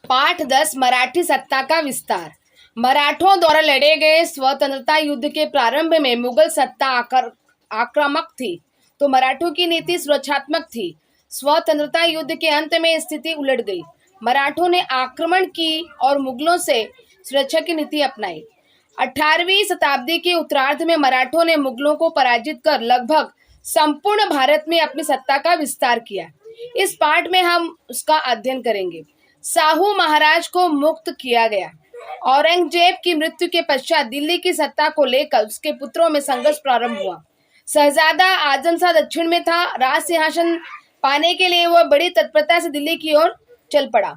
पाठ 10 मराठी सत्ता का विस्तार। मराठों द्वारा लड़े गए स्वतंत्रता युद्ध के प्रारंभ में मुगल सत्ता आक्रामक थी, तो मराठों की नीति सुरक्षात्मक थी। स्वतंत्रता युद्ध के अंत में स्थिति उलट गई। मराठों ने आक्रमण की और मुगलों से सुरक्षा की नीति अपनाई। 18वीं शताब्दी के उत्तरार्ध में मराठों ने मुगलों को पराजित कर लगभग संपूर्ण भारत में अपनी सत्ता का विस्तार किया। इस पाठ में हम उसका अध्ययन करेंगे। साहू महाराज को मुक्त किया गया। औरंगजेब की मृत्यु के पश्चात दिल्ली की सत्ता को लेकर उसके पुत्रों में संघर्ष प्रारंभ हुआ। शहजादा आजम शाह दक्षिण में था। राज सिंहासन पाने के लिए वह बड़ी तत्परता से दिल्ली की ओर चल पड़ा।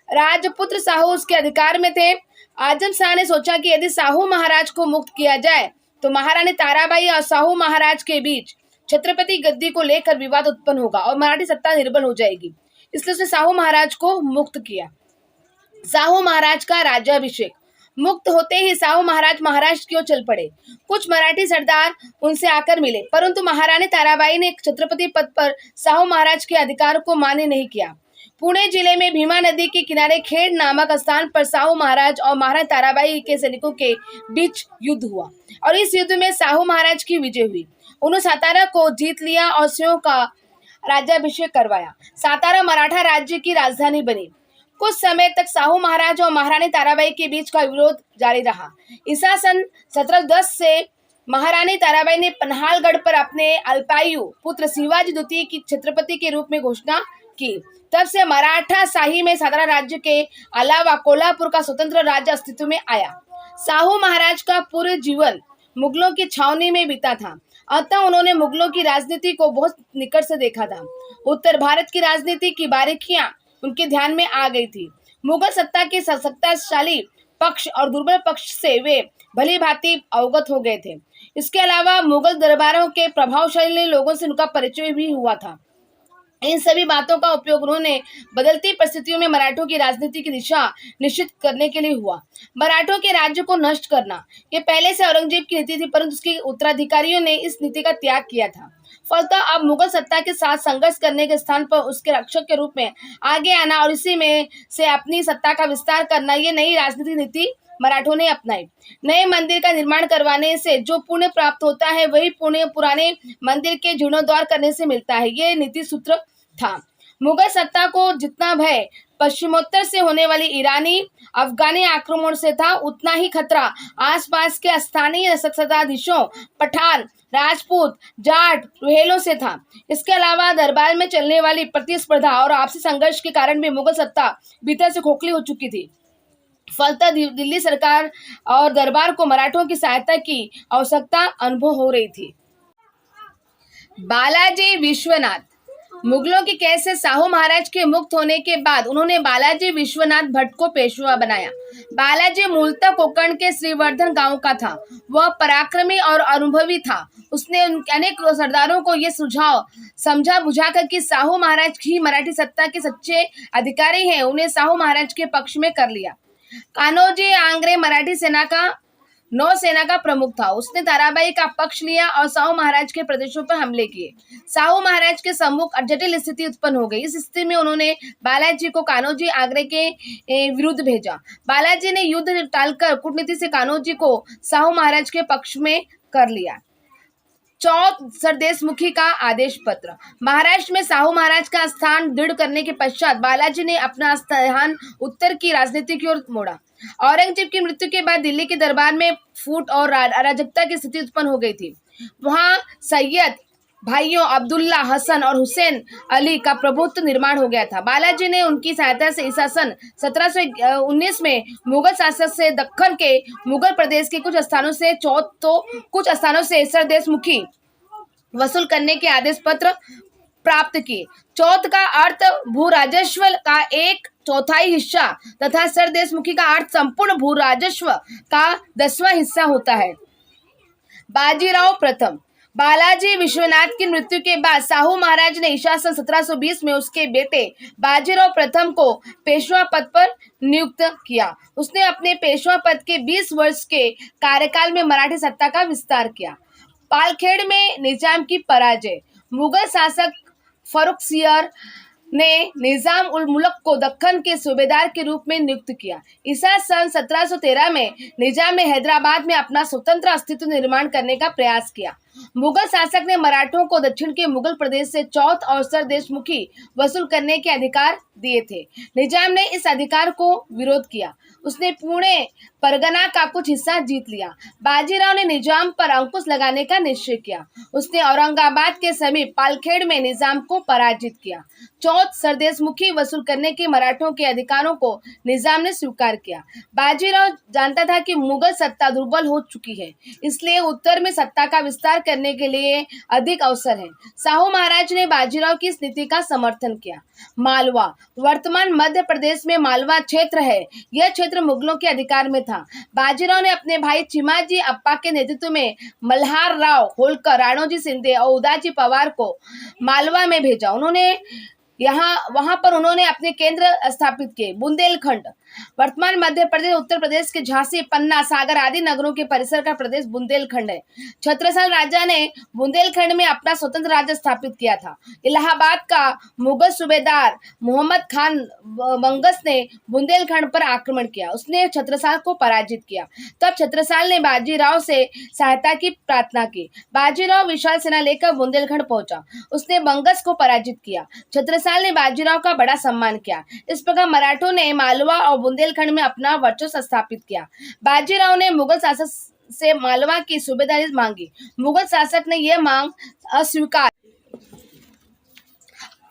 राजपुत्र साहू उसके अधिकार में थे। आजम शाह ने सोचा कि यदि साहू महाराज को मुक्त किया जाए तो महारानी ताराबाई और साहू महाराज के बीच छत्रपति गद्दी को लेकर विवाद उत्पन्न होगा और मराठी सत्ता निर्बल हो जाएगी। इसलिए उसने साहू महाराज को मुक्त किया। साहू महाराज का राज्याभिषेक। मुक्त होते ही साहू महाराज महाराष्ट्र की ओर चल पड़े। कुछ मराठी सरदार उनसे आकर मिले, परंतु महारानी ताराबाई ने छत्रपति पद पर साहू महाराज के अधिकार को मान्य नहीं किया। पुणे जिले में भीमा नदी के किनारे खेड़ नामक स्थान पर साहू महाराज और महारानी ताराबाई के सैनिकों के बीच युद्ध हुआ और इस युद्ध में साहू महाराज की विजय हुई। उन्होंने सातारा को जीत लिया और स्वयं का राज्याभिषेक करवाया। सातारा मराठा राज्य की राजधानी बनी। कुछ समय तक साहू महाराज और महारानी ताराबाई के बीच का विरोध जारी रहा। ईसा सन 1710 से महारानी ताराबाई ने पन्हालगढ़ पर अपने अल्पायु पुत्र शिवाजी द्वितीय की छत्रपति के रूप में घोषणा की। तब से मराठा शाही में सातारा राज्य के अलावा कोल्हापुर का स्वतंत्र राज्य अस्तित्व में आया। साहू महाराज का पूरे जीवन मुगलों की छावनी में बीता था, अतः उन्होंने मुगलों की राजनीति को बहुत निकट से देखा था। उत्तर भारत की राजनीति की बारीकियां उनके ध्यान में आ गई थी। मुगल सत्ता के सत्ताशाली पक्ष और दुर्बल पक्ष से वे भली भांति अवगत हो गए थे। इसके अलावा मुगल दरबारों के प्रभावशाली लोगों से उनका परिचय भी हुआ था। इन सभी बातों का उपयोग उन्होंने बदलती परिस्थितियों में मराठों की राजनीति की दिशा निश्चित करने के लिए हुआ। मराठों के राज्य को नष्ट करना ये पहले से औरंगजेब की नीति थी, परंतु उसके उत्तराधिकारियों ने इस नीति का त्याग किया था। फलतः अब मुगल सत्ता के साथ संघर्ष करने के स्थान पर उसके रक्षक के रूप में आगे आना और इसी में से अपनी सत्ता का विस्तार करना, ये नई राजनीतिक नीति मराठों ने अपनाई। नए मंदिर का निर्माण करवाने से जो पुण्य प्राप्त होता है वही पुण्य पुराने मंदिर के जीर्णोद्धार करने से मिलता है, ये नीति सूत्र था। मुगल सत्ता को जितना भय पश्चिमोत्तर से होने वाली ईरानी अफगानी आक्रमण से था, उतना ही खतरा आसपास के स्थानीय सत्ताधीशों पठान, राजपूत, जाट, रुहेलों से था। इसके अलावा दरबार में चलने वाली प्रतिस्पर्धा और आपसी संघर्ष के कारण भी मुगल सत्ता भीतर से खोखली हो चुकी थी। फलतः दिल्ली सरकार और दरबार को मराठों की सहायता की आवश्यकता अनुभव हो रही थी। बालाजी विश्वनाथ। मुगलों की कैद से साहू महाराज के मुक्त होने के बाद उन्होंने बालाजी विश्वनाथ भट्ट को पेशवा बनाया। बालाजी मूलतः कोंकण के श्रीवर्धन गांव का था। वह पराक्रमी और अनुभवी था। उसने अनेक सरदारों को यह सुझाव समझा बुझाकर कि साहू महाराज ही मराठी सत्ता के सच्चे अधिकारी हैं, उन्हें साहू महाराज के पक्ष में कर लिया। कान्होजी आंग्रे मराठी सेना का नौसेना का प्रमुख था। उसने ताराबाई का पक्ष लिया और साहू महाराज के प्रदेशों पर हमले किए। साहू महाराज के सम्मुख जटिल स्थिति उत्पन्न हो गई। इस स्थिति में उन्होंने बालाजी को कान्होजी आंग्रे के विरुद्ध भेजा। बालाजी ने युद्ध टालकर कूटनीति से कान्होजी को साहू महाराज के पक्ष में कर लिया। चौथ सरदेशमुखी का आदेश पत्र। महाराष्ट्र में साहू महाराज का स्थान दृढ़ करने के पश्चात बालाजी ने अपना ध्यान उत्तर की राजनीति की ओर मोड़ा। औरंगजेब की मृत्यु के बाद दिल्ली के दरबार में फूट और अराजकता की स्थिति उत्पन्न हो गई थी। वहां सैयद भाइयों अब्दुल्ला, हसन और हुसैन अली का प्रभुत्व निर्माण हो गया था। बालाजी ने उनकी सहायता से ईसा सन 1719 में मुगल शासक से दक्कन के मुगल प्रदेश के कुछ स्थानों से कुछ स्थानों से सरदेशमुखी वसूल करने के आदेश पत्र प्राप्त किए। चौथ का अर्थ भू राजस्व का 1/4 हिस्सा तथा सरदेशमुखी का अर्थ संपूर्ण भू राजस्व का 10वां हिस्सा होता है। बाजीराव प्रथम। बालाजी विश्वनाथ की मृत्यु के बाद साहू महाराज ने ईसा सन 1720 में उसके बेटे बाजीराव प्रथम को पेशवा पद पर नियुक्त किया। उसने अपने पेशवा पद के 20 वर्ष के कार्यकाल में मराठी सत्ता का विस्तार किया। पालखेड़ में निजाम की पराजय। मुगल शासक फर्रुखसियर ने निजाम उल मुल्क को दक्कन के सूबेदार के रूप में नियुक्त किया। ईसा सन 1713 में निजाम ने हैदराबाद में अपना स्वतंत्र अस्तित्व निर्माण करने का प्रयास किया। मुगल शासक ने मराठों को दक्षिण के मुगल प्रदेश से चौथ अवसर देशमुखी वसूल करने के अधिकार दिए थे। निजाम ने इस अधिकार को विरोध किया। उसने पुणे परगना का कुछ हिस्सा जीत लिया। बाजीराव ने निजाम पर अंकुश लगाने का निश्चय किया। उसने औरंगाबाद के समीप पालखेड़ में निजाम को पराजित किया। चौथ सरदेशमुखी वसूल करने के मराठों के अधिकारों को निजाम ने स्वीकार किया। बाजीराव जानता था कि मुगल सत्ता दुर्बल हो चुकी है, इसलिए उत्तर में सत्ता का विस्तार करने के लिए अधिक अवसर है। शाहू महाराज ने बाजीराव की इस नीति का समर्थन किया। मालवा वर्तमान मध्य प्रदेश में मालवा क्षेत्र है। यह क्षेत्र मुगलों के अधिकार में था। बाजीराव ने अपने भाई चिमाजी अप्पा के नेतृत्व में मल्हार राव होलकर, राणोजी शिंदे और उदाजी पवार को मालवा में भेजा। वहां पर उन्होंने अपने केंद्र स्थापित किए। बुंदेलखंड वर्तमान मध्य प्रदेश, उत्तर प्रदेश के झांसी, पन्ना, सागर आदि नगरों के परिसर का प्रदेश बुंदेलखंड है। छत्रसाल राजा ने बुंदेलखंड में अपना स्वतंत्र राज्य स्थापित किया था। इलाहाबाद का मुगल सूबेदार मोहम्मद खान बंगस ने बुंदेलखंड पर आक्रमण किया। उसने छत्रसाल को पराजित किया। तब छत्रसाल ने बाजीराव से सहायता की प्रार्थना की। बाजीराव विशाल सेना लेकर बुंदेलखंड पहुंचा। उसने बंगस को पराजित किया। छत्रसाल ने बाजीराव का बड़ा सम्मान किया। इस प्रकार मराठों ने मालवा और बुंदेलखंड में अपना वर्चस्व स्थापित किया। बाजीराव ने मुगल शासक से मालवा की सूबेदारी मांगी। मुगल शासक ने यह मांग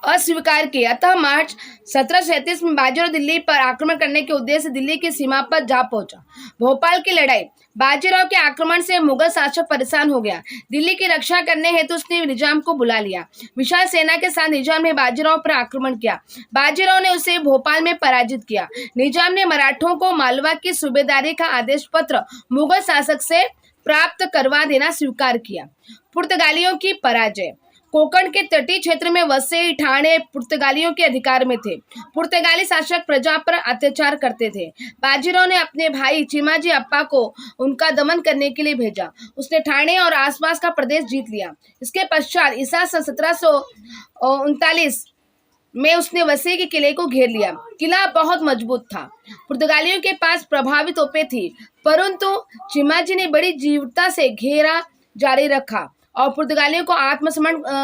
अस्वीकार की। अतः मार्च 1737 में बाजीराव दिल्ली पर आक्रमण करने के उद्देश्य से दिल्ली की सीमा पर जा पहुंचा। भोपाल की लड़ाई। बाजीराव के आक्रमण से मुगल शासक परेशान हो गया। दिल्ली की रक्षा करने हेतु उसने निजाम को बुला लिया। विशाल सेना के साथ निजाम ने बाजीराव पर आक्रमण किया। बाजीराव ने उसे भोपाल में पराजित किया। निजाम ने मराठों को मालवा की सूबेदारी का आदेश पत्र मुगल शासक से प्राप्त करवा देना स्वीकार किया। पुर्तगालियों की पराजय। कोंकण के तटीय क्षेत्र में वसई, ठाणे पुर्तगालियों के अधिकार में थे। पुर्तगाली शासक प्रजा पर अत्याचार करते थे। बाजीराव ने अपने भाई चिमाजी अप्पा को उनका दमन करने के लिए भेजा। उसने ठाणे और आसपास का प्रदेश जीत लिया। इसके पश्चात ईसा सन 1739 में उसने वसई के किले को घेर लिया। किला बहुत मजबूत था। पुर्तगालियों के पास प्रभावी तोपें थी, परंतु चिमाजी ने बड़ी जीवटता से घेरा जारी रखा और पुर्तगालियों को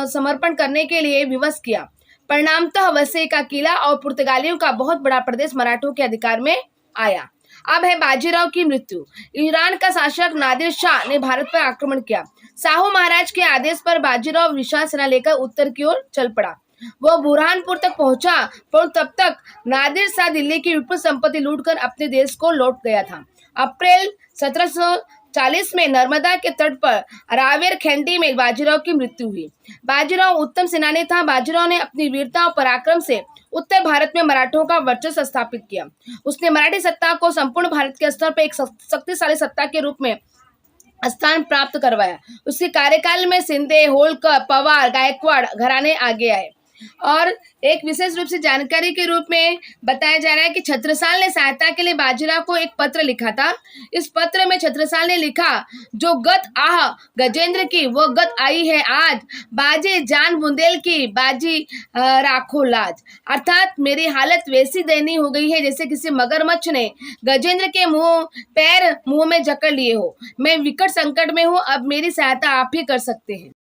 समर्पण करने के लिए विवश किया। परिणामतः वसई का किला और पुर्तगालियों का बहुत बड़ा प्रदेश मराठों के अधिकार में आया। अब है बाजीराव की मृत्यु। ईरान का शासक नादिर शाह ने भारत पर आक्रमण किया। शाहू महाराज के आदेश पर बाजीराव विशाल सेना लेकर उत्तर की ओर चल पड़ा। वह बुरहानपुर तक पहुंचा, पर तब तक नादिर शाह दिल्ली की विपुल संपत्ति लूटकर अपने देश को लौट गया था। अप्रैल 1740 में नर्मदा के तट पर रावेर खैंडी में बाजीराव की मृत्यु हुई। बाजीराव उत्तम सेनानी था। बाजीराव ने अपनी वीरता और पराक्रम से उत्तर भारत में मराठों का वर्चस्व स्थापित किया। उसने मराठी सत्ता को संपूर्ण भारत के स्तर पर एक शक्तिशाली सत्ता के रूप में स्थान प्राप्त करवाया। उसके कार्यकाल में शिंदे, होलकर, पवार, गायकवाड़ घराने आगे आए। और एक विशेष रूप से जानकारी के रूप में बताया जा रहा है कि छत्रसाल ने सहायता के लिए बाजीराव को एक पत्र लिखा था। इस पत्र में छत्रसाल ने लिखा, जो गत आह गजेंद्र की वो गत आई है आज, बाजे जान बुंदेल की बाजी राखो लाज। अर्थात मेरी हालत वैसी दयनीय हो गई है जैसे किसी मगरमच्छ ने गजेंद्र के पैर मुंह में जकड़ लिए हो। मैं विकट संकट में हूँ, अब मेरी सहायता आप ही कर सकते हैं।